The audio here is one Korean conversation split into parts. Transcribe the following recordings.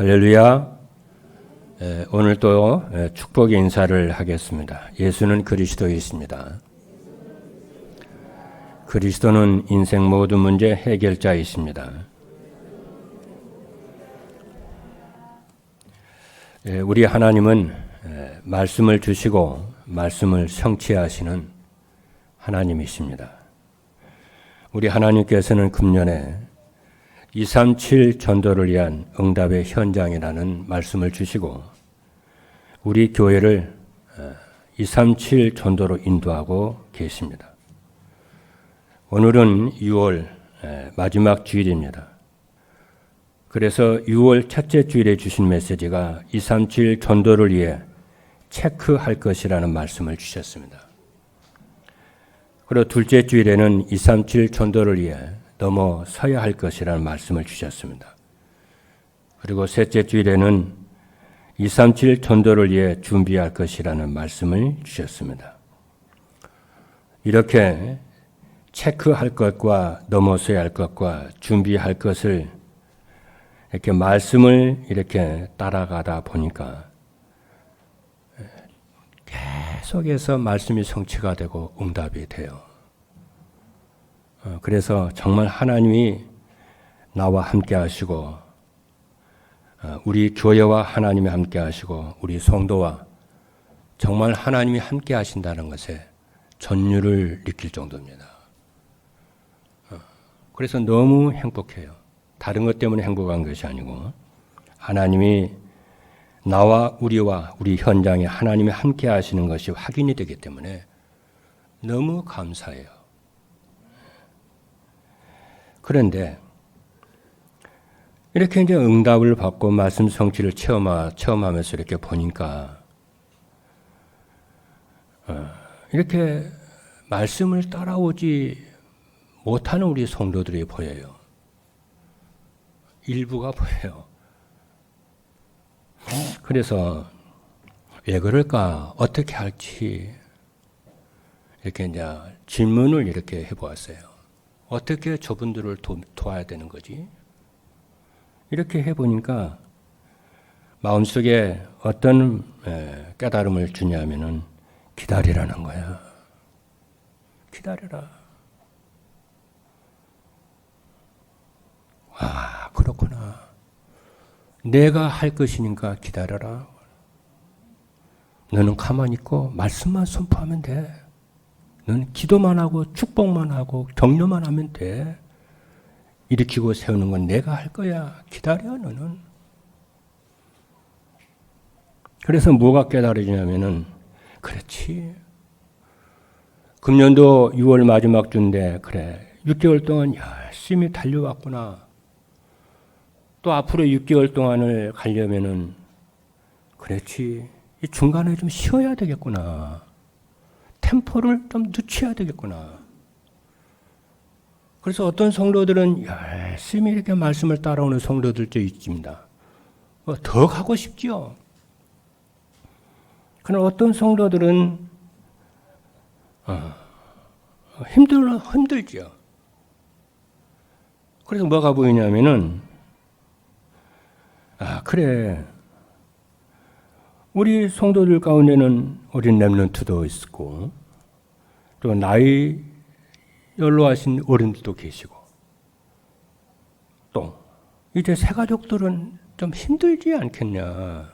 할렐루야. 오늘 또 축복의 인사를 하겠습니다. 예수는 그리스도이십니다. 그리스도는 인생 모든 문제 해결자이십니다. 우리 하나님은 말씀을 주시고 말씀을 성취하시는 하나님이십니다. 우리 하나님께서는 금년에 237 전도를 위한 응답의 현장이라는 말씀을 주시고 우리 교회를 237 전도로 인도하고 계십니다. 오늘은 6월 마지막 주일입니다. 그래서 6월 첫째 주일에 주신 메시지가 237 전도를 위해 체크할 것이라는 말씀을 주셨습니다. 그리고 둘째 주일에는 237 전도를 위해 넘어서야 할 것이라는 말씀을 주셨습니다. 그리고 셋째 주일에는 237 전도를 위해 준비할 것이라는 말씀을 주셨습니다. 이렇게 체크할 것과 넘어서야 할 것과 준비할 것을 이렇게 말씀을 이렇게 따라가다 보니까 계속해서 말씀이 성취가 되고 응답이 돼요. 그래서 정말 하나님이 나와 함께 하시고 우리 교회와 하나님이 함께 하시고 우리 성도와 정말 하나님이 함께 하신다는 것에 전율을 느낄 정도입니다. 그래서 너무 행복해요. 다른 것 때문에 행복한 것이 아니고 하나님이 나와 우리와 우리 현장에 하나님이 함께 하시는 것이 확인이 되기 때문에 너무 감사해요. 그런데 이렇게 이제 응답을 받고 말씀 성취를 체험하면서 이렇게 보니까 이렇게 말씀을 따라오지 못하는 우리 성도들이 보여요. 일부가 보여요. 그래서 왜 그럴까? 어떻게 할지 이렇게 이제 질문을 이렇게 해보았어요. 어떻게 저분들을 도와야 되는 거지? 이렇게 해보니까 마음속에 어떤 깨달음을 주냐면은 기다리라는 거야. 기다려라. 아, 그렇구나. 내가 할 것이니까 기다려라. 너는 가만히 있고 말씀만 선포하면 돼. 너는 기도만 하고 축복만 하고 격려만 하면 돼. 일으키고 세우는 건 내가 할 거야. 기다려 너는. 그래서 뭐가 깨달아지냐면은 그렇지. 금년도 6월 마지막 주인데 그래 6개월 동안 열심히 달려왔구나. 또 앞으로 6개월 동안을 가려면은 그렇지. 이 중간에 좀 쉬어야 되겠구나. 템포를 좀 늦춰야 되겠구나. 그래서 어떤 성도들은 열심히 이렇게 말씀을 따라오는 성도들도 있습니다. 더 가고 싶지요. 그러나 어떤 성도들은 힘들죠. 그래서 뭐가 보이냐면은 그래. 우리 성도들 가운데는 어린 렘넌트도 있고 또 나이 연로하신 어른들도 계시고 또 이제 새가족들은 좀 힘들지 않겠냐.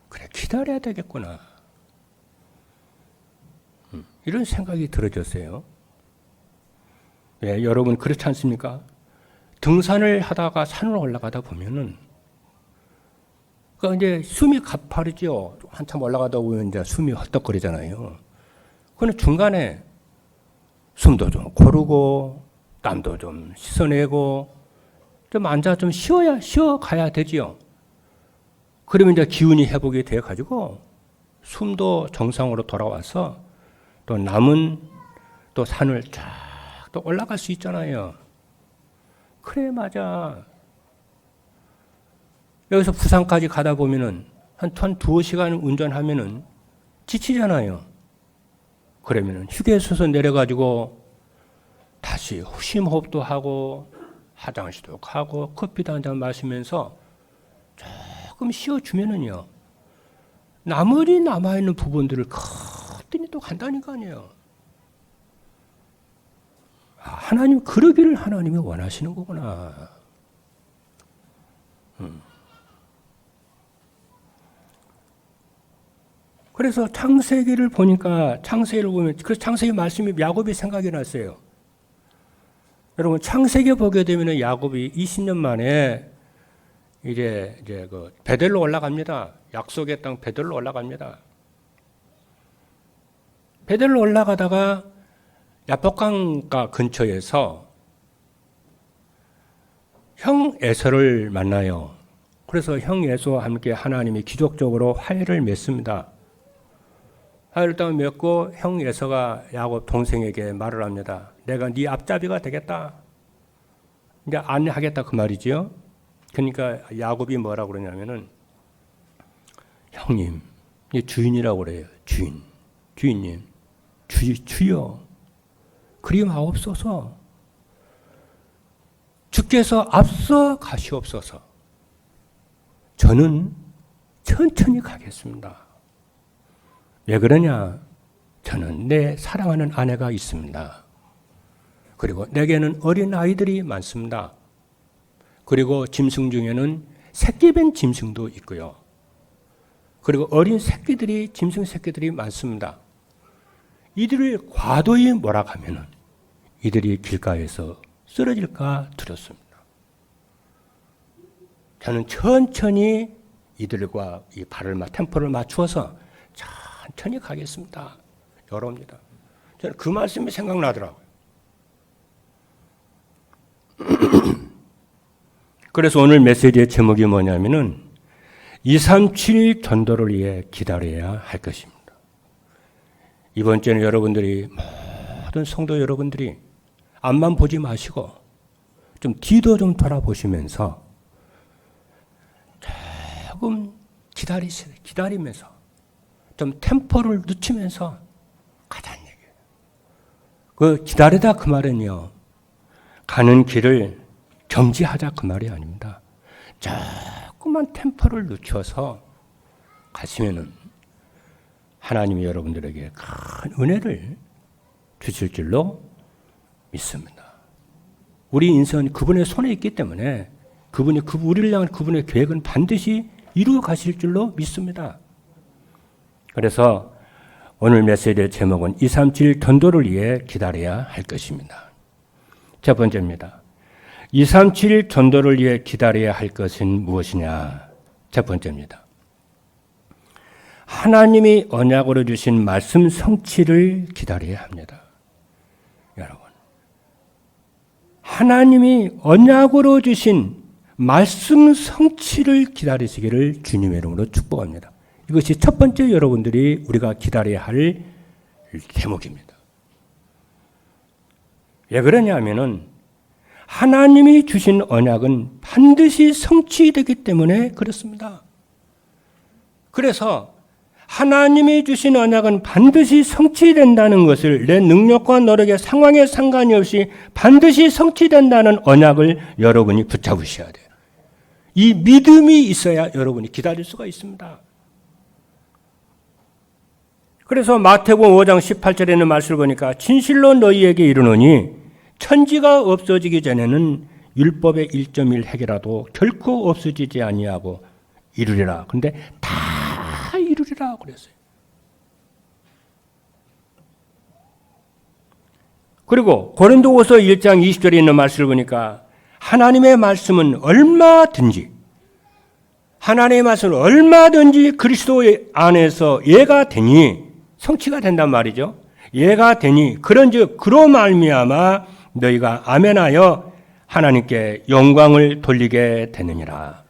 그래 기다려야 되겠구나. 이런 생각이 들어졌어요. 네, 여러분 그렇지 않습니까? 등산을 하다가 산으로 올라가다 보면은 그러니까 이제 숨이 가파르죠. 한참 올라가다 보면 이제 숨이 헐떡거리잖아요. 그는 중간에 숨도 좀 고르고 땀도 좀 씻어내고 좀 앉아 좀 쉬어가야 되지요. 그러면 이제 기운이 회복이 돼 가지고 숨도 정상으로 돌아와서 또 남은 또 산을 쫙 또 올라갈 수 있잖아요. 그래 맞아. 여기서 부산까지 가다 보면은 한 두어 시간 운전하면은 지치잖아요. 그러면은 휴게소에서 내려가지고 다시 심호흡도 하고 화장실도 가고 커피도 한 잔 마시면서 쫙 조금 씌워주면은요, 나머지 남아있는 부분들을 거뜬히 또 간다니까 아니에요. 하나님, 그러기를 하나님이 원하시는 거구나. 그래서 창세기를 보니까, 창세기를 보면, 그 창세기 말씀이 야곱이 생각이 났어요. 여러분, 창세기 보게 되면 야곱이 20년 만에 이제 그 베델로 올라갑니다. 약속의 땅 베델로 올라갑니다. 베델로 올라가다가 야복강가 근처에서 형 에서를 만나요. 그래서 형 에서와 함께 하나님이 기적적으로 화해를 맺습니다. 화해를 딱 맺고 형 에서가 야곱 동생에게 말을 합니다. 내가 네 앞잡이가 되겠다. 이제 안 하겠다 그 말이지요. 그러니까 야곱이 뭐라고 그러냐면은, 형님, 주인이라고 그래요. 주인님, 주여, 그리 마옵소서. 주께서 앞서 가시옵소서. 저는 천천히 가겠습니다. 왜 그러냐? 저는 내 사랑하는 아내가 있습니다. 그리고 내게는 어린 아이들이 많습니다. 그리고 짐승 중에는 새끼 뵌 짐승도 있고요. 그리고 어린 새끼들이, 짐승 새끼들이 많습니다. 이들을 과도히 몰아가면은 이들이 길가에서 쓰러질까 두렵습니다. 저는 천천히 이들과 이 템포를 맞추어서 천천히 가겠습니다. 이럽니다. 저는 그 말씀이 생각나더라고요. 그래서 오늘 메시지의 제목이 뭐냐면은 237 전도를 위해 기다려야 할 것입니다. 이번 주에는 여러분들이, 모든 성도 여러분들이 앞만 보지 마시고 좀 뒤도 좀 돌아보시면서 조금 기다리면서 좀 템포를 늦추면서 가자는 얘기예요. 그 기다리다 그 말은요, 가는 길을 정지하자 그 말이 아닙니다. 조금만 템포를 늦춰서 가시면은 하나님이 여러분들에게 큰 은혜를 주실 줄로 믿습니다. 우리 인생은 그분의 손에 있기 때문에 우리를 향한 그분의 계획은 반드시 이루어 가실 줄로 믿습니다. 그래서 오늘 메시지의 제목은 237 전도를 위해 기다려야 할 것입니다. 첫 번째입니다. 237 전도를 위해 기다려야 할 것은 무엇이냐? 첫 번째입니다. 하나님이 언약으로 주신 말씀 성취를 기다려야 합니다. 여러분, 하나님이 언약으로 주신 말씀 성취를 기다리시기를 주님의 이름으로 축복합니다. 이것이 첫 번째 여러분들이 우리가 기다려야 할 제목입니다. 왜 그러냐면은 하나님이 주신 언약은 반드시 성취되기 때문에 그렇습니다. 그래서 하나님이 주신 언약은 반드시 성취된다는 것을, 내 능력과 노력의 상황에 상관이 없이 반드시 성취된다는 언약을 여러분이 붙잡으셔야 돼요. 이 믿음이 있어야 여러분이 기다릴 수가 있습니다. 그래서 마태복음 5장 18절에 있는 말씀을 보니까 진실로 너희에게 이르노니 천지가 없어지기 전에는 율법의 1.1 획이라도 결코 없어지지 아니하고 이루리라. 그런데 다 이루리라 그랬어요. 그리고 고린도후서 1장 20절에 있는 말씀을 보니까 하나님의 말씀은 얼마든지 그리스도 안에서 예가 되니, 성취가 된단 말이죠. 예가 되니 그런즉 그로 말미암아 너희가 아멘하여 하나님께 영광을 돌리게 되느니라.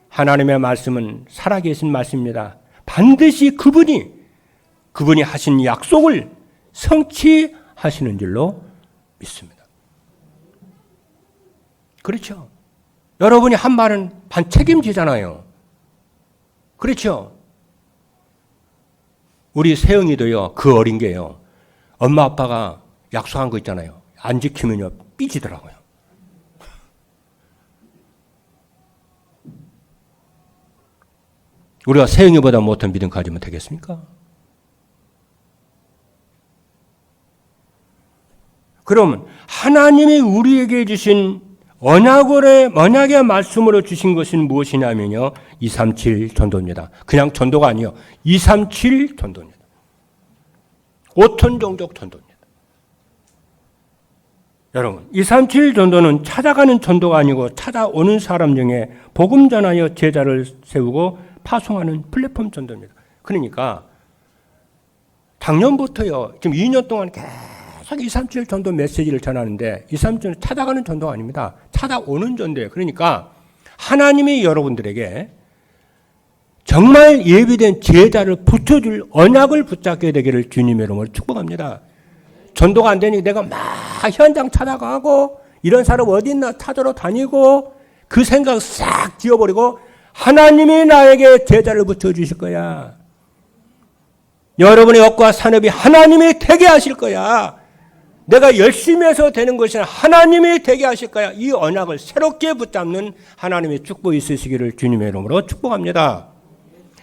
하나님의 말씀은 살아계신 말씀입니다. 반드시 그분이 하신 약속을 성취하시는 줄로 믿습니다. 그렇죠? 여러분이 한 말은 반 책임지잖아요. 그렇죠? 우리 세영이도요, 그 어린 게요, 엄마 아빠가 약속한 거 있잖아요. 안 지키면요, 우리가 세영이보다 못한 믿음 가지면 되겠습니까? 그러면 하나님이 우리에게 주신 언약의 말씀으로 주신 것은 무엇이냐면요. 237 전도입니다. 그냥 전도가 아니요. 237 전도입니다. 5천 종족 전도입니다. 여러분, 237 전도는 찾아가는 전도가 아니고 찾아오는 사람 중에 복음 전하여 제자를 세우고 파송하는 플랫폼 전도입니다. 그러니까 작년부터요. 지금 2년 동안 계속 237 전도 메시지를 전하는데 237은 찾아가는 전도가 아닙니다. 찾아오는 전도예요. 그러니까 하나님이 여러분들에게 정말 예비된 제자를 붙여줄 언약을 붙잡게 되기를 주님의 이름으로 축복합니다. 전도가 안 되니 내가 막 현장 찾아가고 이런 사람 어디 있나 찾으러 다니고 그 생각 싹 지워버리고 하나님이 나에게 제자를 붙여주실 거야. 여러분의 업과 산업이 하나님이 되게 하실 거야. 내가 열심히 해서 되는 것이 아니라 하나님이 되게 하실 거야. 이 언약을 새롭게 붙잡는 하나님의 축복이 있으시기를 주님의 이름으로 축복합니다.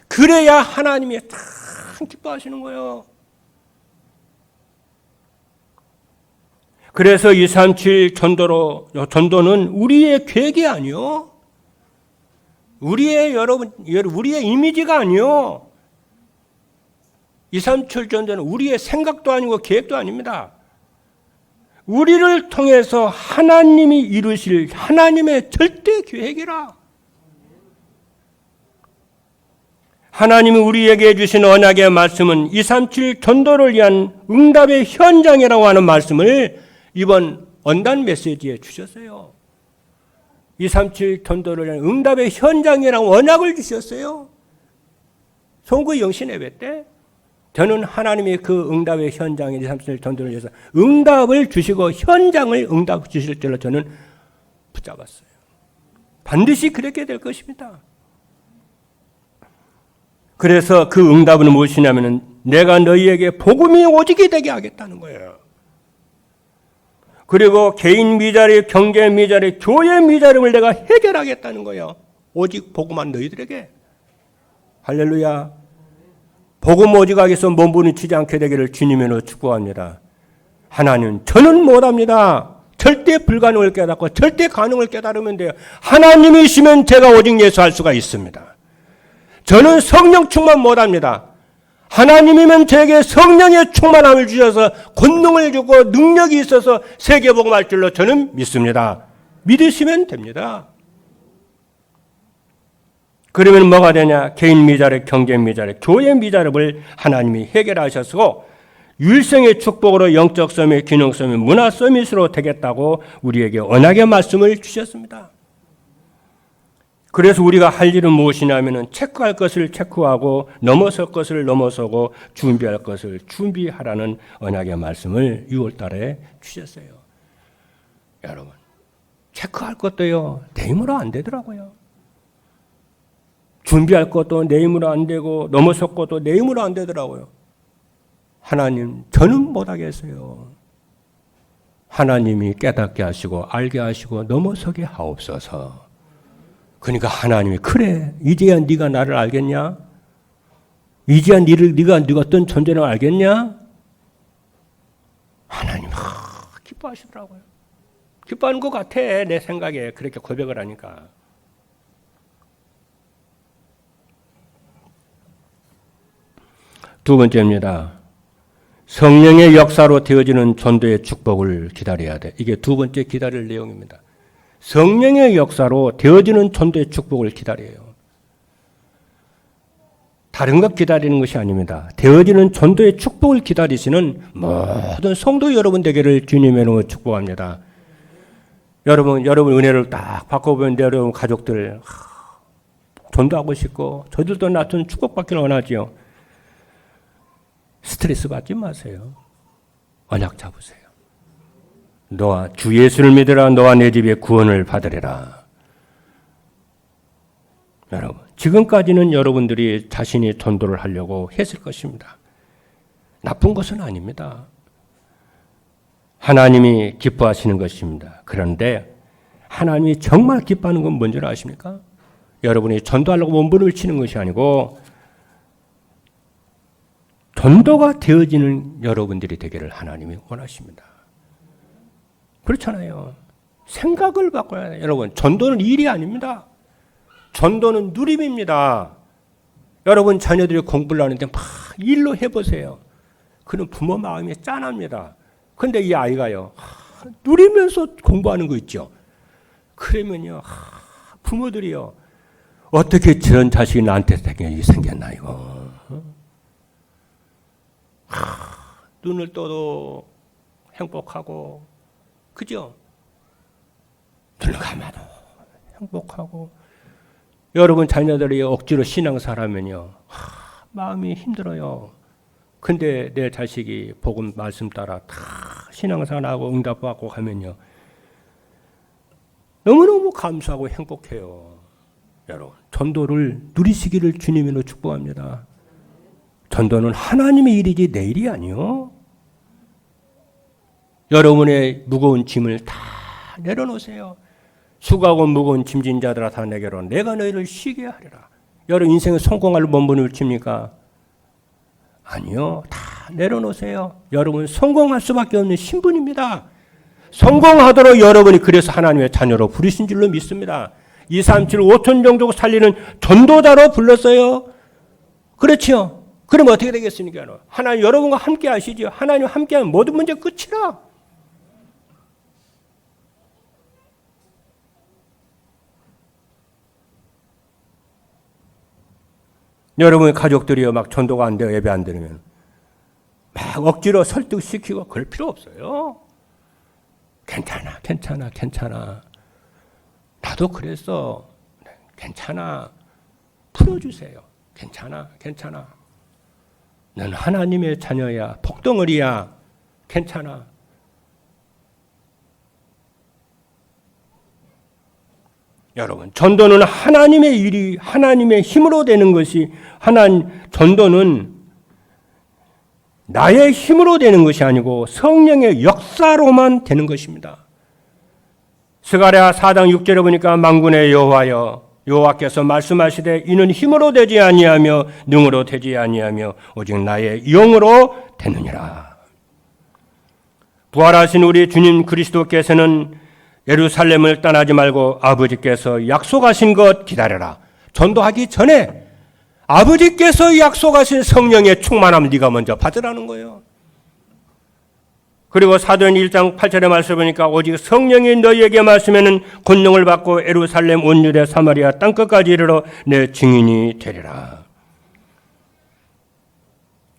그래야 하나님이 참 기뻐하시는 거예요. 그래서 237 전도는 우리의 계획이 아니요. 우리의 이미지가 아니요. 237 전도는 우리의 생각도 아니고 계획도 아닙니다. 우리를 통해서 하나님이 이루실 하나님의 절대 계획이라. 하나님이 우리에게 주신 언약의 말씀은 237 전도를 위한 응답의 현장이라고 하는 말씀을 이번 언단 메시지에 주셨어요. 237 전도를 위한 응답의 현장이라고 언약을 주셨어요. 송구 영신 예배 때 저는 하나님이 그 응답의 현장에 237 전도를 위해서 응답을 주시고 현장을 응답 주실 줄로 저는 붙잡았어요. 반드시 그렇게 될 것입니다. 그래서 그 응답은 무엇이냐면 내가 너희에게 복음이 오직이 되게 하겠다는 거예요. 그리고 개인 미자리, 경제 미자리, 교회 미자림을 내가 해결하겠다는 거예요. 오직 복음한 너희들에게. 할렐루야. 복음 오직하게서 몸부림치지 않게 되기를 주님으로 축복합니다. 하나님, 저는 못합니다. 절대 불가능을 깨닫고 절대 가능을 깨달으면 돼요. 하나님이시면 제가 오직 예수할 수가 있습니다. 저는 성령 충만 못합니다. 하나님이면 제게 성령의 충만함을 주셔서 권능을 주고 능력이 있어서 세계복음할 줄로 저는 믿습니다. 믿으시면 됩니다. 그러면 뭐가 되냐? 개인 미자립, 경제 미자립, 교회 미자립을 하나님이 해결하셨고 율성의 축복으로 영적 서밋, 기능 서밋, 문화 서밋으로 되겠다고 우리에게 언약의 말씀을 주셨습니다. 그래서 우리가 할 일은 무엇이냐면 체크할 것을 체크하고 넘어설 것을 넘어서고 준비할 것을 준비하라는 언약의 말씀을 6월 달에 주셨어요. 여러분, 체크할 것도요, 내 힘으로 안 되더라고요. 준비할 것도 내 힘으로 안 되고 넘어설 것도 내 힘으로 안 되더라고요. 하나님, 저는 못하겠어요. 하나님이 깨닫게 하시고 알게 하시고 넘어서게 하옵소서. 그러니까 하나님이 그래, 이제야 네가 나를 알겠냐? 이제야 네가 어떤 존재를 알겠냐? 하나님 기뻐하시더라고요. 기뻐하는 것 같아, 내 생각에. 그렇게 고백을 하니까. 두 번째입니다. 성령의 역사로 되어지는 전도의 축복을 기다려야 돼. 이게 두 번째 기다릴 내용입니다. 성령의 역사로 되어지는 전도의 축복을 기다려요. 다른 것 기다리는 것이 아닙니다. 되어지는 전도의 축복을 기다리시는 모든 성도 여러분 되기를 주님의 이름으로 축복합니다. 여러분 은혜를 딱 받고 내 여러분 가족들 전도하고 싶고 저들도 나처럼 축복받기를 원하지요. 스트레스 받지 마세요. 언약 잡으세요. 너와 주 예수를 믿으라. 너와 내 집에 구원을 받으리라. 여러분, 지금까지는 여러분들이 자신이 전도를 하려고 했을 것입니다. 나쁜 것은 아닙니다. 하나님이 기뻐하시는 것입니다. 그런데 하나님이 정말 기뻐하는 건 뭔지 아십니까? 여러분이 전도하려고 몸부림을 치는 것이 아니고 전도가 되어지는 여러분들이 되기를 하나님이 원하십니다. 그렇잖아요. 생각을 바꿔야 해요. 여러분, 전도는 일이 아닙니다. 전도는 누림입니다. 여러분 자녀들이 공부를 하는데 막 일로 해보세요. 그는 부모 마음이 짠합니다. 근데 이 아이가요, 누리면서 공부하는 거 있죠. 그러면요, 부모들이요, 어떻게 저런 자식이 나한테 생겼나 이거. 눈을 떠도 행복하고, 그죠? 눈을 감아도 행복하고. 여러분 자녀들이 억지로 신앙사라면요, 마음이 힘들어요. 근데 내 자식이 복음 말씀 따라 다 신앙사하고 응답받고 가면요, 너무너무 감사하고 행복해요. 여러분, 전도를 누리시기를 주님으로 축복합니다. 전도는 하나님의 일이지 내 일이 아니요. 여러분의 무거운 짐을 다 내려놓으세요. 수고하고 무거운 짐진 자들아 다 내게로 내가 너희를 쉬게 하리라. 여러분 인생에 성공할 몸부림을 칩니까? 아니요. 다 내려놓으세요. 여러분 성공할 수밖에 없는 신분입니다. 성공하도록 여러분이 그래서 하나님의 자녀로 부르신 줄로 믿습니다. 2, 3, 7, 5천 종족 살리는 전도자로 불렀어요. 그렇죠? 그럼 어떻게 되겠습니까? 하나님 여러분과 함께 하시죠. 하나님 함께하면 모든 문제 끝이라. 여러분의 가족들이요, 막 전도가 안 돼요, 예배 안 드리면. 막 억지로 설득시키고 그럴 필요 없어요. 괜찮아, 괜찮아, 괜찮아. 나도 그랬어. 괜찮아. 풀어주세요. 괜찮아, 괜찮아. 넌 하나님의 자녀야. 복덩어리야. 괜찮아. 여러분, 전도는 하나님의 일이 하나님의 힘으로 되는 것이 전도는 나의 힘으로 되는 것이 아니고 성령의 역사로만 되는 것입니다. 스가랴 4장 6절에 보니까 만군의 여호와여 여호와께서 말씀하시되 이는 힘으로 되지 아니하며 능으로 되지 아니하며 오직 나의 영으로 되느니라. 부활하신 우리 주님 그리스도께서는 예루살렘을 떠나지 말고 아버지께서 약속하신 것 기다려라. 전도하기 전에 아버지께서 약속하신 성령의 충만함을 네가 먼저 받으라는 거예요. 그리고 사도행 1장 8절의 말씀을 보니까 오직 성령이 너희에게 말씀에는 권능을 받고 예루살렘 온 유대 사마리아 땅끝까지 이르러 내 증인이 되리라.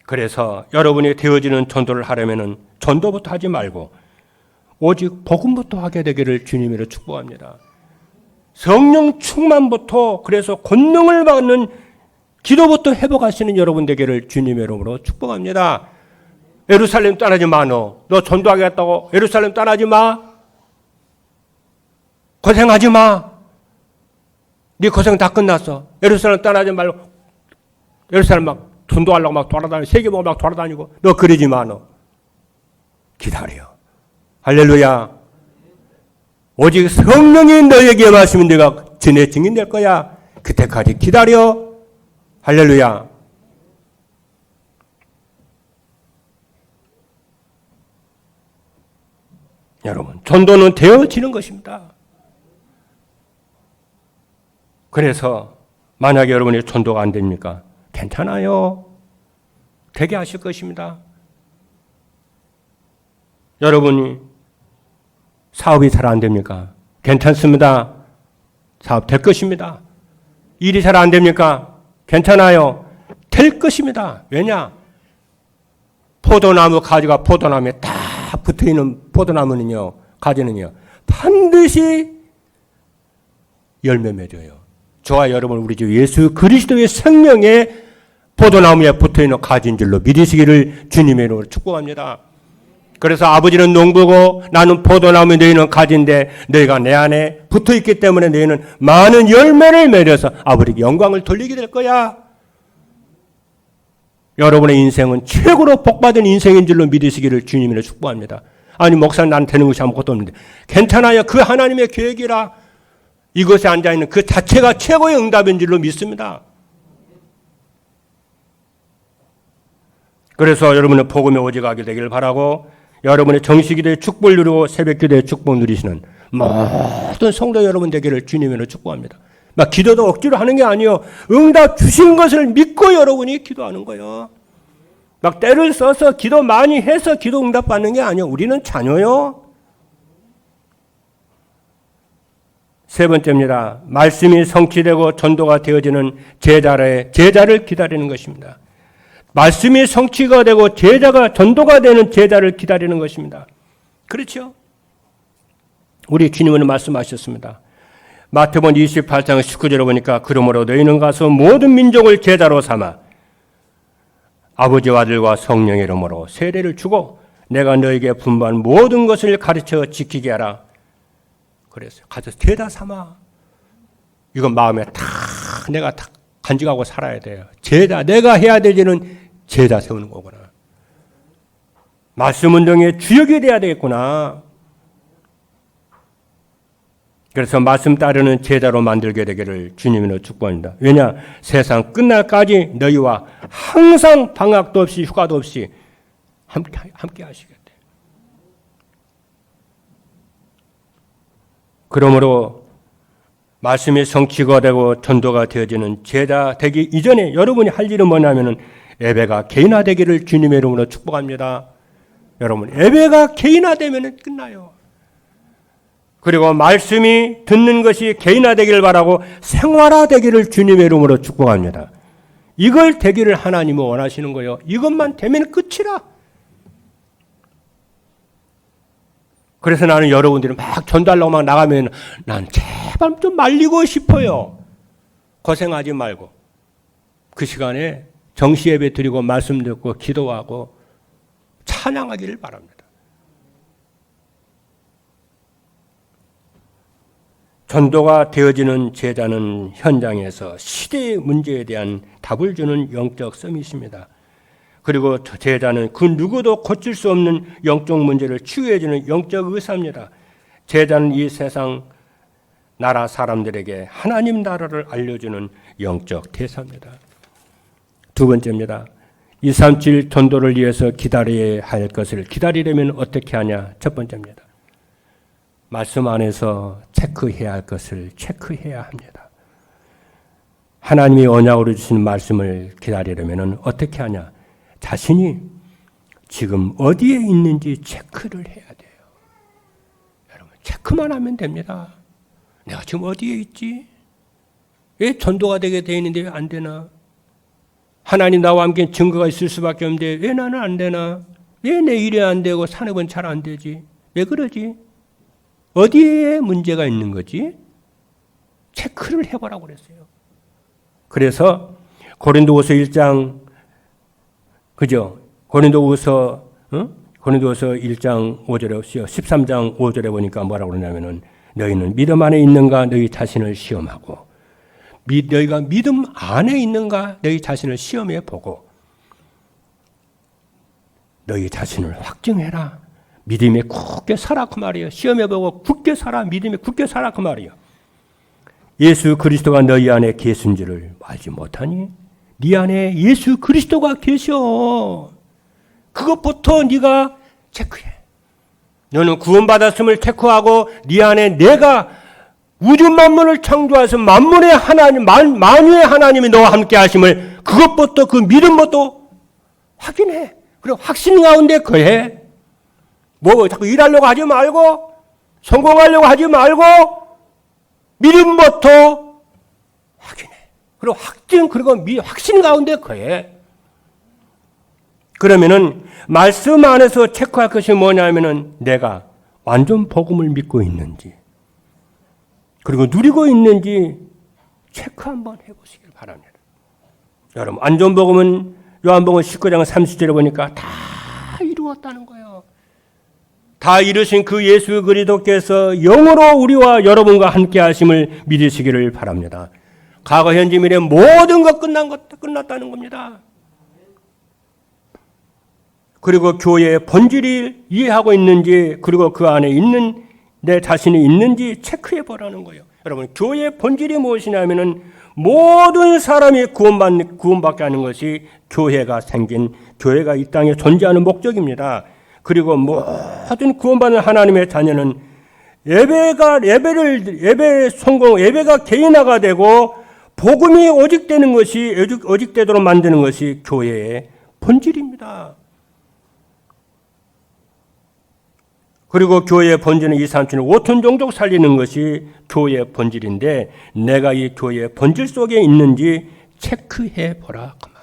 그래서 여러분이 되어지는 전도를 하려면 전도부터 하지 말고 오직 복음부터 하게 되기를 주님으로 축복합니다. 성령 충만부터 그래서 권능을 받는 기도부터 회복하시는 여러분 되기를 주님의 이름으로 축복합니다. 예루살렘 떠나지 마. 너 전도하겠다고 예루살렘 떠나지 마. 고생하지 마. 네 고생 다 끝났어. 예루살렘 떠나지 말고 예루살렘 막 전도하려고 막 돌아다니고 세계보고 막 돌아다니고 너 그러지 마. 너 기다려. 할렐루야. 오직 성령이 너에게 말씀은 내가 전에 증인 될 거야. 그때까지 기다려. 할렐루야. 여러분, 전도는 되어지는 것입니다. 그래서 만약에 여러분이 전도가 안 됩니까? 괜찮아요. 되게 하실 것입니다. 여러분이 사업이 잘 안 됩니까? 괜찮습니다. 사업 될 것입니다. 일이 잘 안 됩니까? 괜찮아요. 될 것입니다. 왜냐? 포도나무 가지가 포도나무에 딱 붙어있는 포도나무는요, 가지는요, 반드시 열매 맺어요. 저와 여러분, 우리 주 예수 그리스도의 생명에 포도나무에 붙어있는 가지인 줄로 믿으시기를 주님의 이름으로 축복합니다. 그래서 아버지는 농부고 나는 포도나무에 너희는 가지인데 너희가 내 안에 붙어있기 때문에 너희는 많은 열매를 맺어서 아버지께 영광을 돌리게 될 거야. 여러분의 인생은 최고로 복받은 인생인 줄로 믿으시기를 주님으로 축복합니다. 아니 목사님 난 되는 것이 아무것도 없는데 괜찮아요. 그 하나님의 계획이라. 이곳에 앉아있는 그 자체가 최고의 응답인 줄로 믿습니다. 그래서 여러분의 복음에 오직하게 되기를 바라고 여러분의 정식기도의 축복을 누리고 새벽기도의 축복 누리시는 모든 성도 여러분 되기를 주님으로 축복합니다. 막 기도도 억지로 하는 게 아니에요. 응답 주신 것을 믿고 여러분이 기도하는 거예요. 막 때를 써서 기도 많이 해서 기도 응답 받는 게 아니에요. 우리는 자녀요. 세 번째입니다. 말씀이 성취되고 전도가 되어지는 제자를 기다리는 것입니다. 말씀이 성취가 되고 제자가 전도가 되는 제자를 기다리는 것입니다. 그렇죠? 우리 주님은 말씀하셨습니다. 마태복음 28장 19절에 보니까 그러므로 너희는 가서 모든 민족을 제자로 삼아 아버지와 아들과 성령의 이름으로 세례를 주고 내가 너에게 분부한 모든 것을 가르쳐 지키게 하라. 그랬어요. 가서 제자 삼아. 이건 마음에 내가 다 간직하고 살아야 돼요. 제자, 내가 해야 될 일은 제자 세우는 거구나. 말씀 운동의 주역이 돼야 되겠구나. 그래서 말씀 따르는 제자로 만들게 되기를 주님으로 축복합니다. 왜냐? 세상 끝날까지 너희와 항상 방학도 없이 휴가도 없이 함께 하시겠대. 그러므로 말씀이 성취가 되고 전도가 되어지는 제자 되기 이전에 여러분이 할 일은 뭐냐면은 예배가 개인화되기를 주님의 이름으로 축복합니다. 여러분, 예배가 개인화되면 끝나요. 그리고 말씀이 듣는 것이 개인화되기를 바라고 생활화되기를 주님의 이름으로 축복합니다. 이걸 되기를 하나님은 원하시는 거예요. 이것만 되면 끝이라. 그래서 나는 여러분들이 막 전달하고 막 나가면 난 제발 좀 말리고 싶어요. 고생하지 말고 그 시간에 정시 예배 드리고 말씀 듣고 기도하고 찬양하기를 바랍니다. 전도가 되어지는 제자는 현장에서 시대의 문제에 대한 답을 주는 영적 서밋입니다. 그리고 제자는 그 누구도 고칠 수 없는 영적 문제를 치유해주는 영적 의사입니다. 제자는 이 세상 나라 사람들에게 하나님 나라를 알려주는 영적 대사입니다. 두 번째입니다. 237 전도를 위해서 기다려야 할 것을 기다리려면 어떻게 하냐? 첫 번째입니다. 말씀 안에서 체크해야 할 것을 체크해야 합니다. 하나님이 언약으로 주신 말씀을 기다리려면 어떻게 하냐? 자신이 지금 어디에 있는지 체크를 해야 돼요. 여러분, 체크만 하면 됩니다. 내가 지금 어디에 있지? 왜 전도가 되게 돼 있는데 왜 안 되나? 하나님 나와 함께 증거가 있을 수밖에 없는데 왜 나는 안 되나? 왜 내 일이 안 되고 산업은 잘 안 되지? 왜 그러지? 어디에 문제가 있는 거지? 체크를 해보라고 그랬어요. 그래서 고린도후서 1장 그죠? 고린도후서 1장 5절에 13장 5절에 보니까 뭐라고 그러냐면은 너희는 믿음 안에 있는가 너희 자신을 시험하고 너희가 믿음 안에 있는가 너희 자신을 시험해 보고 너희 자신을 확증해라. 믿음에 굳게 살아 그 말이에요. 시험해보고 굳게 살아. 믿음에 굳게 살아 그 말이에요. 예수 그리스도가 너희 안에 계신 줄을 알지 못하니? 네 안에 예수 그리스도가 계셔. 그것부터 네가 체크해. 너는 구원받았음을 체크하고 네 안에 내가 우주 만물을 창조하셔서 만물의 하나님, 만유의 하나님이 너와 함께 하심을 그것부터 그 믿음부터 확인해. 그리고 확신 가운데 거해. 뭐 자꾸 일하려고 하지 말고 성공하려고 하지 말고 믿음부터 확인해. 그리고 확증 그리고 확신 가운데 거해. 그러면은 말씀 안에서 체크할 것이 뭐냐면은 내가 완전 복음을 믿고 있는지 그리고 누리고 있는지 체크 한번 해보시길 바랍니다. 여러분 완전 복음은 요한복음 19장 30절에 보니까 다 이루었다는 거예요. 다 이루신 그 예수 그리스도께서 영으로 우리와 여러분과 함께 하심을 믿으시기를 바랍니다. 과거 현재 미래 모든 것 끝났다는 겁니다. 그리고 교회의 본질이 이해하고 있는지 그리고 그 안에 있는 내 자신이 있는지 체크해 보라는 거예요. 여러분, 교회의 본질이 무엇이냐면은 모든 사람이 구원받게 하는 것이 교회가 이 땅에 존재하는 목적입니다. 그리고 모든 구원받는 하나님의 자녀는 예배가 개인화가 되고 복음이 오직되도록 만드는 것이 교회의 본질입니다. 그리고 교회의 본질은 2, 3, 7, 5천 종족 살리는 것이 교회의 본질인데 내가 이 교회의 본질 속에 있는지 체크해 보라 그 말이에요.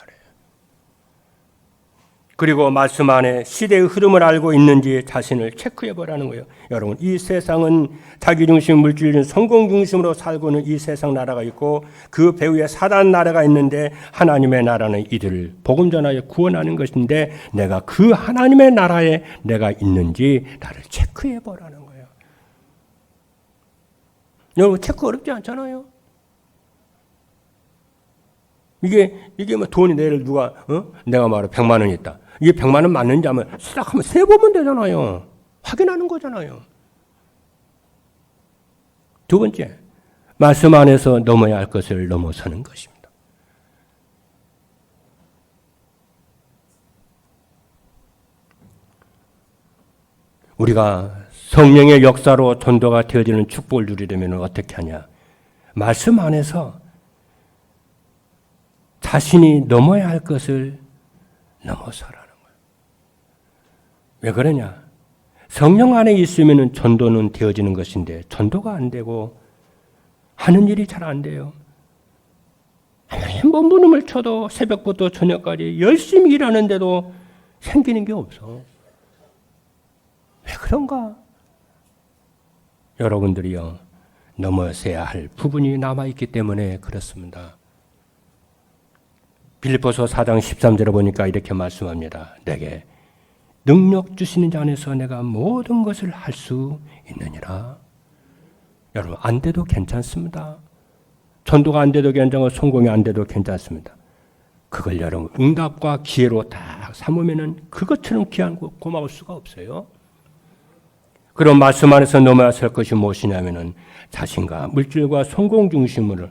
그리고 말씀 안에 시대의 흐름을 알고 있는지 자신을 체크해 보라는 거예요. 여러분, 이 세상은 자기 중심, 물질 중심, 성공 중심으로 살고 있는 이 세상 나라가 있고 그 배후에 사단 나라가 있는데 하나님의 나라는 이들을 복음 전하여 구원하는 것인데 내가 그 하나님의 나라에 내가 있는지 나를 체크해 보라는 거예요. 여러분, 체크 어렵지 않잖아요. 이게 뭐 돈이 내일 내가 말해 100만 원이 있다. 이게 100만 원 맞는지 하면 시작하면 세보면 되잖아요. 확인하는 거잖아요. 두 번째, 말씀 안에서 넘어야 할 것을 넘어서는 것입니다. 우리가 성령의 역사로 전도가 되어지는 축복을 누리려면 어떻게 하냐? 말씀 안에서 자신이 넘어야 할 것을 넘어서라는 거예요. 왜 그러냐? 성령 안에 있으면 전도는 되어지는 것인데 전도가 안 되고 하는 일이 잘 안 돼요. 아무리 몸부림을 쳐도 새벽부터 저녁까지 열심히 일하는데도 생기는 게 없어. 왜 그런가? 여러분들이요, 넘어서야 할 부분이 남아있기 때문에 그렇습니다. 빌립보서 4장 13절에 보니까 이렇게 말씀합니다. 내게 능력 주시는 자 안에서 내가 모든 것을 할 수 있느니라. 여러분, 안 돼도 괜찮습니다. 전도가 안 돼도 괜찮고 성공이 안 돼도 괜찮습니다. 그걸 여러분 응답과 기회로 딱 삼으면은 그것처럼 귀한 거 고마울 수가 없어요. 그런 말씀 안에서 넘어야 할 것이 무엇이냐면은 자신과 물질과 성공 중심으로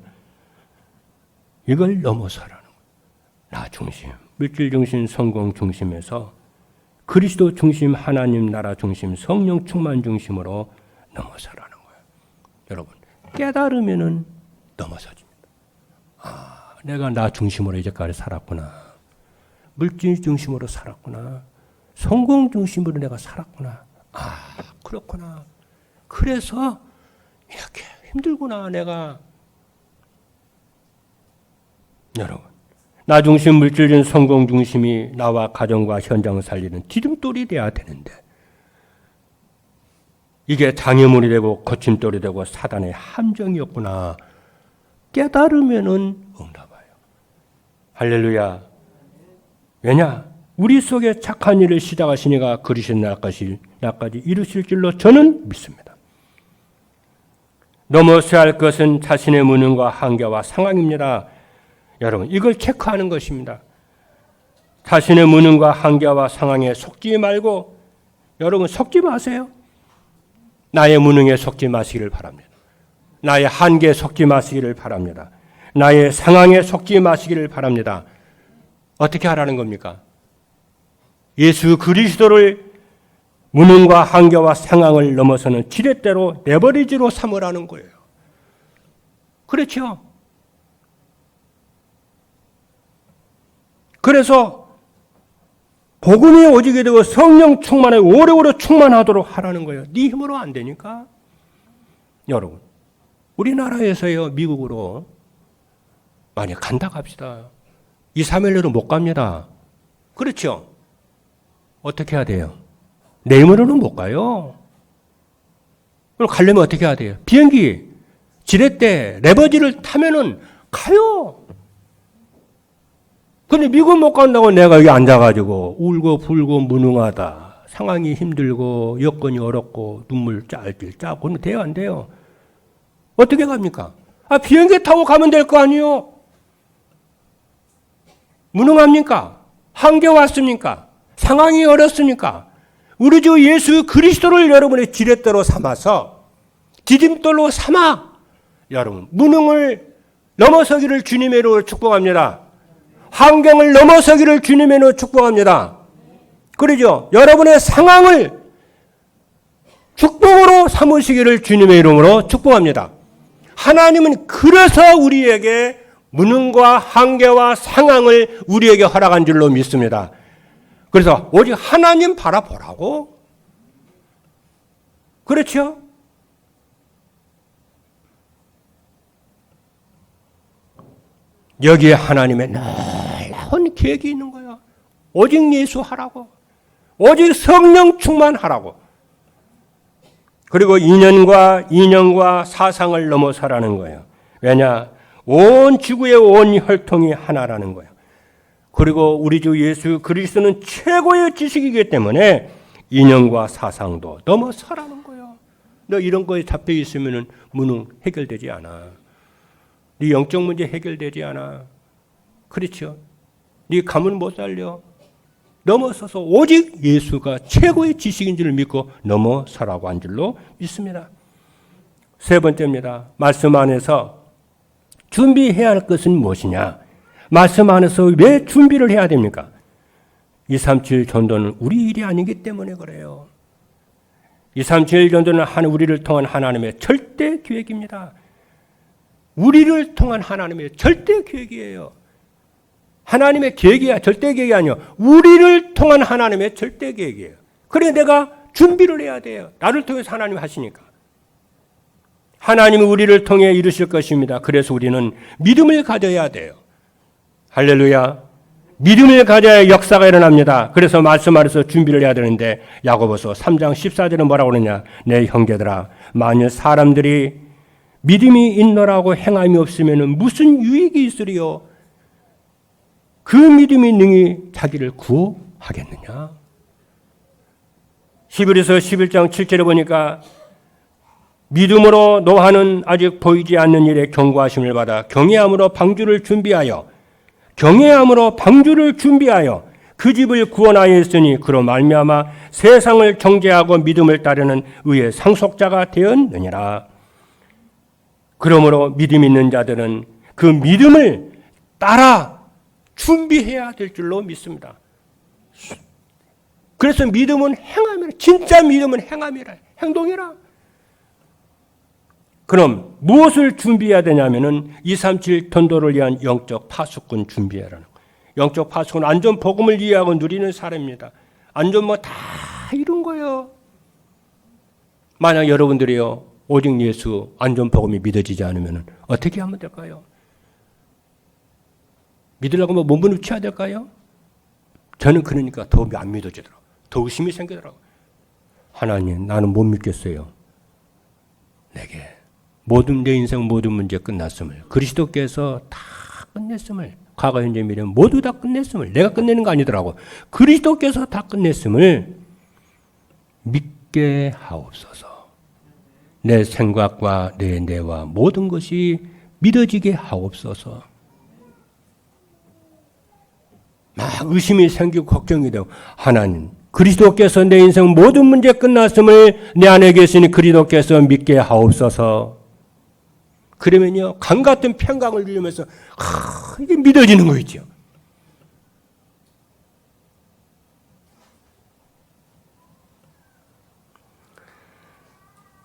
이걸 넘어서라는 거예요. 나 중심, 물질 중심, 성공 중심에서 그리스도 중심, 하나님 나라 중심, 성령 충만 중심으로 넘어서라는 거예요. 여러분, 깨달으면은 넘어서집니다. 아, 내가 나 중심으로 이제까지 살았구나. 물질 중심으로 살았구나. 성공 중심으로 내가 살았구나. 아, 그렇구나. 그래서 이렇게 힘들구나, 내가. 여러분, 나 중심, 물질 중심, 성공 중심이 나와 가정과 현장을 살리는 디딤돌이 돼야 되는데 이게 장애물이 되고 거침돌이 되고 사단의 함정이었구나. 깨달으면은 응답해요. 할렐루야. 왜냐? 우리 속에 착한 일을 시작하시니가 그리신 날까지 이루실 줄로 저는 믿습니다. 넘어서야 할 것은 자신의 무능과 한계와 상황입니다. 여러분, 이걸 체크하는 것입니다. 자신의 무능과 한계와 상황에 속지 말고, 여러분 속지 마세요. 나의 무능에 속지 마시기를 바랍니다. 나의 한계에 속지 마시기를 바랍니다. 나의 상황에 속지 마시기를 바랍니다. 어떻게 하라는 겁니까? 예수 그리스도를 무능과 한계와 상황을 넘어서는 지렛대로 내버리지로 삼으라는 거예요. 그렇죠? 그래서 복음이 오지게 되고 성령 충만에 오래오래 충만하도록 하라는 거예요. 네 힘으로 안 되니까. 여러분, 우리나라에서요, 미국으로 만약 간다 합시다. 2, 3일 내로 못 갑니다. 그렇죠? 어떻게 해야 돼요? 내 힘으로는 못 가요. 그럼 가려면 어떻게 해야 돼요? 비행기, 지렛대, 레버지를 타면은 가요. 근데 미국 못 간다고 내가 여기 앉아가지고 울고 불고 무능하다. 상황이 힘들고 여건이 어렵고 눈물 짤길 짜고 그러면 돼요, 안 돼요? 어떻게 갑니까? 아, 비행기 타고 가면 될 거 아니요? 무능합니까? 한계 왔습니까? 상황이 어렵습니까? 우리 주 예수 그리스도를 여러분의 지렛대로 삼아서 디딤돌로 삼아 여러분, 무능을 넘어서기를 주님의 이름으로 축복합니다. 환경을 넘어서기를 주님의 이름으로 축복합니다. 그러죠? 여러분의 상황을 축복으로 삼으시기를 주님의 이름으로 축복합니다. 하나님은 그래서 우리에게 무능과 한계와 상황을 우리에게 허락한 줄로 믿습니다. 그래서 오직 하나님 바라보라고. 그렇죠? 여기에 하나님의 놀라운 계획이 있는 거예요. 오직 예수 하라고. 오직 성령 충만하라고. 그리고 인연과 사상을 넘어서라는 거예요. 왜냐? 온 지구의 온 혈통이 하나라는 거예요. 그리고 우리 주 예수 그리스도는 최고의 지식이기 때문에 인연과 사상도 넘어서라는 거예요. 너 이런 거에 잡혀 있으면 무능 해결되지 않아. 네 영적 문제 해결되지 않아. 그렇죠? 네 가문 못 살려. 넘어서서 오직 예수가 최고의 지식인 줄 믿고 넘어서라고 한 줄로 믿습니다. 세 번째입니다. 말씀 안에서 준비해야 할 것은 무엇이냐? 말씀 안에서 왜 준비를 해야 됩니까? 237 전도는 우리 일이 아니기 때문에 그래요. 237 전도는 우리를 통한 하나님의 절대 계획입니다. 우리를 통한 하나님의 절대 계획이에요. 하나님의 계획이야. 절대 계획이 아니요. 우리를 통한 하나님의 절대 계획이에요. 그래 내가 준비를 해야 돼요. 나를 통해서 하나님이 하시니까. 하나님이 우리를 통해 이루실 것입니다. 그래서 우리는 믿음을 가져야 돼요. 할렐루야. 믿음을 가져야 역사가 일어납니다. 그래서 말씀 안에서 준비를 해야 되는데 야고보서 3장 14절은 뭐라고 그러냐. 내 형제들아 만일 사람들이 믿음이 있노라고 행함이 없으면 무슨 유익이 있으리요. 그 믿음이 능히 자기를 구하겠느냐. 히브리서 11장 7절에 보니까 믿음으로 노아는 아직 보이지 않는 일에 경고하심을 받아 경외함으로 방주를 준비하여 그 집을 구원하였으니 그로 말미암아 세상을 정죄하고 믿음을 따르는 의의 상속자가 되었느니라. 그러므로 믿음 있는 자들은 그 믿음을 따라 준비해야 될 줄로 믿습니다. 그래서 믿음은 행함이라. 진짜 믿음은 행함이라. 행동이라. 그럼 무엇을 준비해야 되냐면은 237 전도를 위한 영적 파수꾼 준비해라는 거예요. 영적 파수꾼은 안전 복음을 이해하고 누리는 사람입니다. 안전 뭐 다 이룬 거예요. 만약 여러분들이요 오직 예수 안전 복음이 믿어지지 않으면 어떻게 하면 될까요? 믿으려고 뭐 몸부림쳐야 될까요? 저는 그러니까 더 안 믿어지더라고요. 더 의심이 생기더라고요. 하나님 나는 못 믿겠어요. 내게 내 인생 모든 문제 끝났음을 그리스도께서 다 끝냈음을 과거 현재 미래 모두 다 끝냈음을 내가 끝내는 거 아니더라고. 그리스도께서 다 끝냈음을 믿게 하옵소서. 내 생각과 내 뇌와 모든 것이 믿어지게 하옵소서. 막 의심이 생기고 걱정이 되고 하나님 그리스도께서 내 인생 모든 문제 끝났음을 내 안에 계시니 그리스도께서 믿게 하옵소서. 그러면요 강 같은 평강을 누리면서 이게 믿어지는 거 있죠.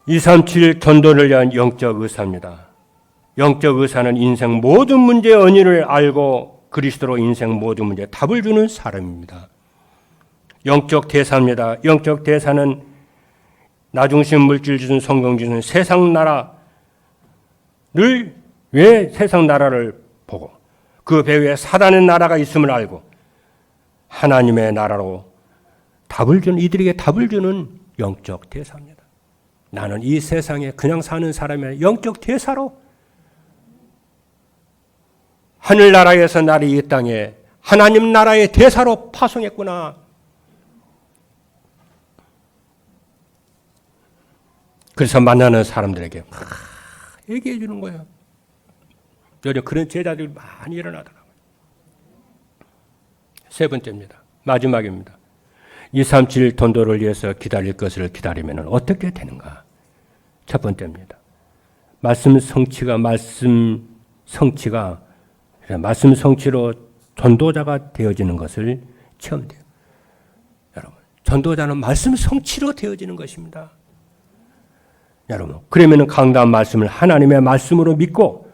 (237) 전도를 위한 영적 의사입니다. 영적 의사는 인생 모든 문제의 원인을 알고 그리스도로 인생 모든 문제에 답을 주는 사람입니다. 영적 대사입니다. 영적 대사는 나중심 물질 주신 성경 주신 세상 나라를 왜 세상 나라를 보고 그 배후에 사단의 나라가 있음을 알고 하나님의 나라로 답을 주는 이들에게 답을 주는 영적 대사입니다. 나는 이 세상에 그냥 사는 사람이 아니라 영적 대사로 하늘나라에서 나를 이 땅에 하나님 나라의 대사로 파송했구나. 그래서 만나는 사람들에게 막 얘기해 주는 거예요. 요즘 그런 제자들이 많이 일어나더라고요. 세 번째입니다. 마지막입니다. 237 전도를 위해서 기다릴 것을 기다리면 어떻게 되는가? 첫 번째입니다. 말씀 성취로 전도자가 되어지는 것을 체험돼요. 여러분, 전도자는 말씀 성취로 되어지는 것입니다. 여러분, 그러면 강단 말씀을 하나님의 말씀으로 믿고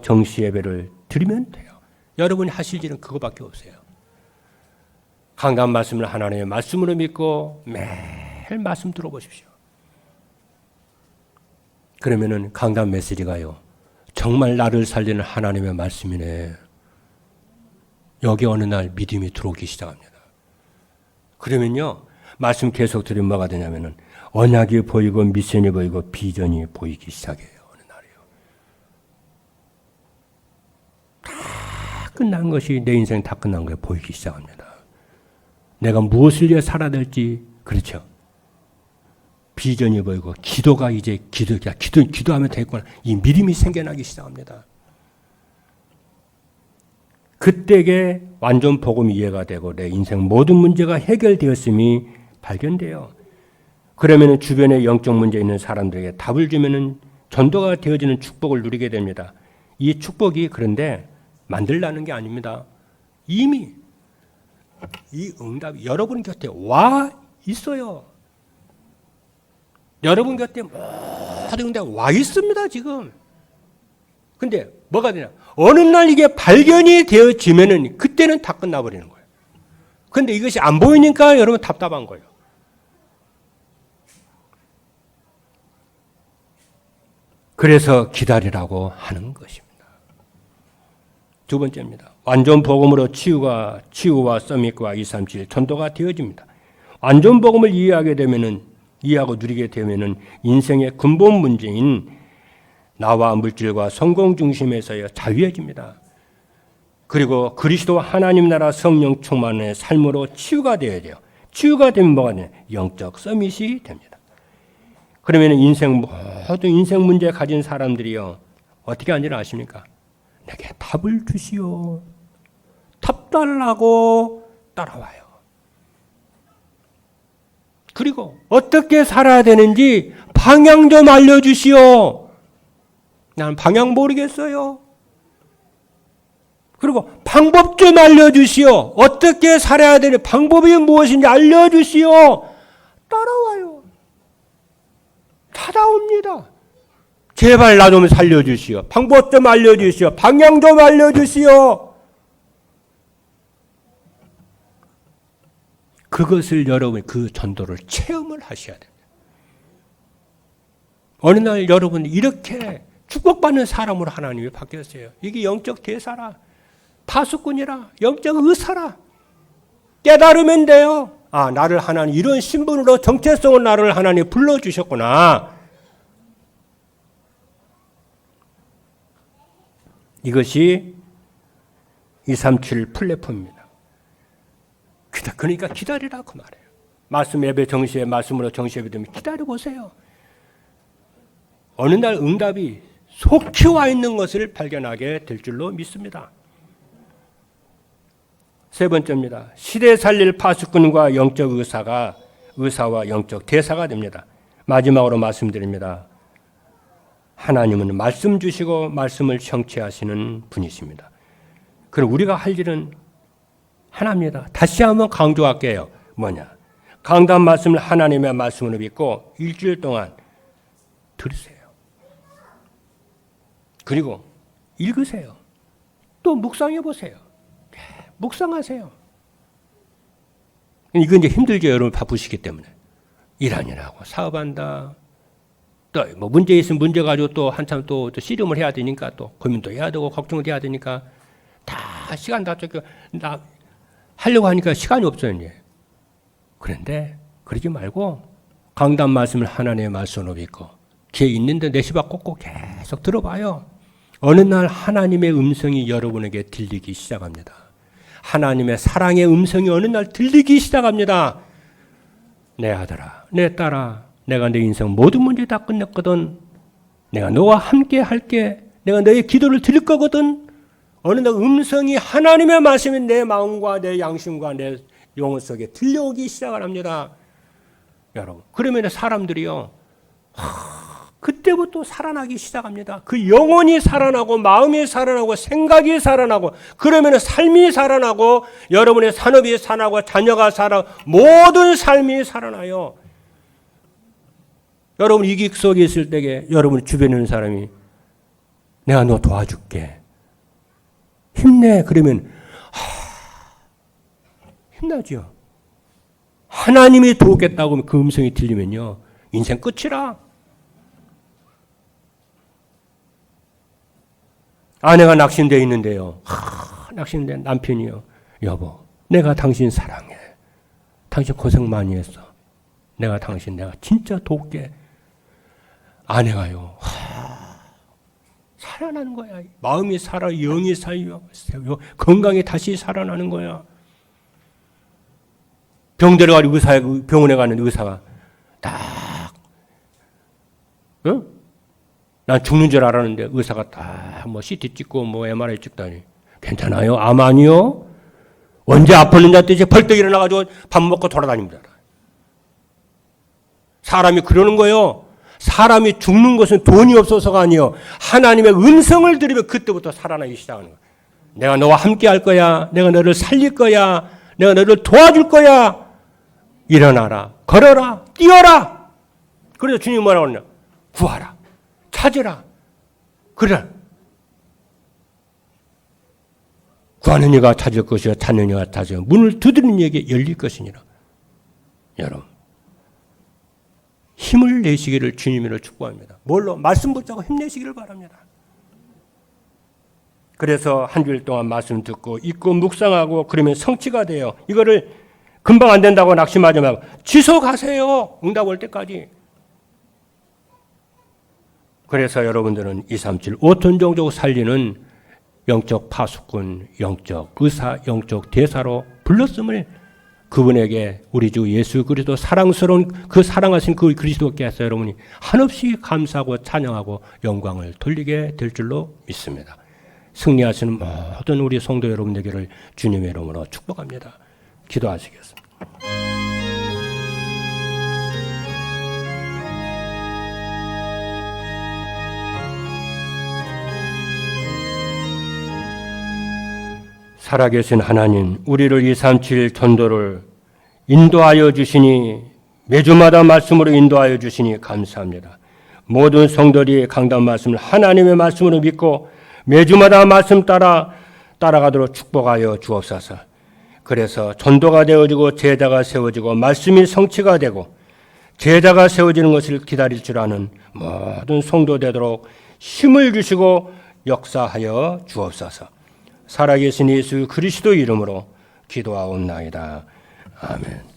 정시 예배를 드리면 돼요. 여러분이 하실 일은 그거밖에 없어요. 강단 말씀을 하나님의 말씀으로 믿고 매일 말씀 들어보십시오. 그러면은 강단 메시지가요, 정말 나를 살리는 하나님의 말씀이네. 여기 어느 날 믿음이 들어오기 시작합니다. 그러면요, 말씀 계속 들으면 뭐가 되냐면은 언약이 보이고 미션이 보이고 비전이 보이기 시작해요. 어느 날이요. 다 끝난 것이, 내 인생 다 끝난 거에 보이기 시작합니다. 내가 무엇을 위해 살아야 될지, 그렇죠. 비전이 보이고 기도가 이제 기도하면 되겠구나. 이 믿음이 생겨나기 시작합니다. 그때에 완전 복음이 이해가 되고 내 인생 모든 문제가 해결되었음이 발견돼요. 그러면 주변에 영적 문제 있는 사람들에게 답을 주면은 전도가 되어지는 축복을 누리게 됩니다. 이 축복이 그런데 만들라는 게 아닙니다. 이미 이 응답이 여러분 곁에 와 있어요. 여러분 곁에 모든 데 와 있습니다, 지금. 근데 뭐가 되냐? 어느 날 이게 발견이 되어지면은 그때는 다 끝나버리는 거예요. 근데 이것이 안 보이니까 여러분 답답한 거예요. 그래서 기다리라고 하는 것입니다. 두 번째입니다. 완전 복음으로 치유와 서밋과 237 전도가 되어집니다. 완전 복음을 이해하고 누리게 되면은 인생의 근본 문제인 나와 물질과 성공 중심에서의 자유해집니다. 그리고 그리스도 하나님 나라 성령 충만의 삶으로 치유가 되어야 돼요. 치유가 되면 뭐가 되냐? 영적 서밋이 됩니다. 그러면 모든 인생 문제 가진 사람들이요, 어떻게 하는 줄 아십니까? 내게 답을 주시오. 답 달라고 따라와요. 그리고 어떻게 살아야 되는지 방향 좀 알려주시오. 나는 방향 모르겠어요. 그리고 방법 좀 알려주시오. 어떻게 살아야 되는 방법이 무엇인지 알려주시오. 따라와요. 찾아옵니다. 제발 나 좀 살려주시오. 방법 좀 알려주시오. 방향 좀 알려주시오. 그것을 여러분이 그 전도를 체험을 하셔야 됩니다. 어느 날 여러분이 이렇게 축복받는 사람으로 하나님이 바뀌었어요. 이게 영적 대사라, 파수꾼이라, 영적 의사라. 깨달으면 돼요. 아, 나를 하나님 이런 신분으로 정체성을 나를 하나님 불러주셨구나. 이것이 237 플랫폼입니다. 그러니까 기다리라고 말해요. 말씀 예배 정시에 말씀으로 정시 예배 되면 기다려보세요. 어느 날 응답이 속히 와 있는 것을 발견하게 될 줄로 믿습니다. 세 번째입니다. 시대 살릴 파수꾼과 영적 의사와 영적 대사가 됩니다. 마지막으로 말씀드립니다. 하나님은 말씀 주시고 말씀을 성취하시는 분이십니다. 그럼 우리가 할 일은 하나입니다. 다시 한번 강조할게요. 뭐냐? 강단 말씀을 하나님의 말씀으로 믿고 일주일 동안 들으세요. 그리고 읽으세요. 또 묵상해 보세요. 묵상하세요. 이건 이제 힘들죠. 여러분 바쁘시기 때문에. 일하느라고 사업한다. 또 뭐 문제 있으면 문제 가지고 또 한참 또 씨름을 해야 되니까 또 고민도 해야 되고 걱정도 해야 되니까 다 시간 다 쫓겨 나 하려고 하니까 시간이 없어요. 이제. 그런데 그러지 말고 강단 말씀을 하나님의 말씀으로 믿고 귀에 있는데 내 시바 꽂고 계속 들어봐요. 어느 날 하나님의 음성이 여러분에게 들리기 시작합니다. 하나님의 사랑의 음성이 어느 날 들리기 시작합니다. 내 아들아, 내 딸아, 내가 내 인생 모든 문제 다 끝냈거든. 내가 너와 함께 할게. 내가 너의 기도를 들을 거거든. 어느 날 음성이 하나님의 말씀이 내 마음과 내 양심과 내 영혼 속에 들려오기 시작을 합니다. 여러분, 그러면 사람들이요, 그때부터 살아나기 시작합니다. 그 영혼이 살아나고 마음이 살아나고 생각이 살아나고 그러면 삶이 살아나고 여러분의 산업이 살아나고 자녀가 살아나고 모든 삶이 살아나요. 여러분 이익 속에 있을 때에 여러분 주변에 있는 사람이 내가 너 도와줄게. 힘내. 그러면 힘나죠. 하나님이 도우겠다고 그 음성이 들리면요. 인생 끝이라. 아내가 낙심되어 있는데요. 낙심된 남편이요. 여보, 내가 당신 사랑해. 당신 고생 많이 했어. 내가 진짜 돕게. 아내가요. 살아나는 거야. 마음이 살아, 영이 살려, 건강이 다시 살아나는 거야. 병들어 가지고 병원에 가는 의사가 딱, 난 죽는 줄 알았는데 의사가 딱 뭐 CT 찍고 뭐 MRI 찍다니 괜찮아요? 암 아니요? 언제 아팠는지 이제 벌떡 일어나가지고 밥 먹고 돌아다닙니다. 사람이 그러는 거예요. 사람이 죽는 것은 돈이 없어서가 아니요. 하나님의 음성을 들으면 그때부터 살아나기 시작하는 거예요. 내가 너와 함께 할 거야. 내가 너를 살릴 거야. 내가 너를 도와줄 거야. 일어나라. 걸어라. 뛰어라. 그래서 주님이 뭐라고 하냐. 구하라. 찾으라. 그래. 구하는 이가 찾을 것이요. 찾는 이가 찾으며 문을 두드리는 이에게 열릴 것이니라. 여러분. 힘을 내시기를 주님으로 축복합니다. 뭘로? 말씀 붙잡고 힘내시기를 바랍니다. 그래서 한 주일 동안 말씀 듣고 읽고 묵상하고 그러면 성취가 돼요. 이거를 금방 안 된다고 낙심하지 말고 지속하세요. 응답 올 때까지. 그래서 여러분들은 237 5톤 종족 살리는 영적 파수꾼, 영적 의사, 영적 대사로 불렀음을 그분에게 우리 주 예수 그리스도 사랑스러운 그 사랑하신 그 그리스도께서 여러분이 한없이 감사하고 찬양하고 영광을 돌리게 될 줄로 믿습니다. 승리하시는 모든 우리 성도 여러분들에게를 주님의 이름으로 축복합니다. 기도하시겠습니다. 살아계신 하나님, 우리를 237 전도를 인도하여 주시니 매주마다 말씀으로 인도하여 주시니 감사합니다. 모든 성도들이 강단 말씀을 하나님의 말씀으로 믿고 매주마다 말씀 따라가도록 축복하여 주옵소서. 그래서 전도가 되어지고 제자가 세워지고 말씀이 성취가 되고 제자가 세워지는 것을 기다릴 줄 아는 모든 성도 되도록 힘을 주시고 역사하여 주옵소서. 살아계신 예수 그리스도 이름으로 기도하옵나이다. 아멘.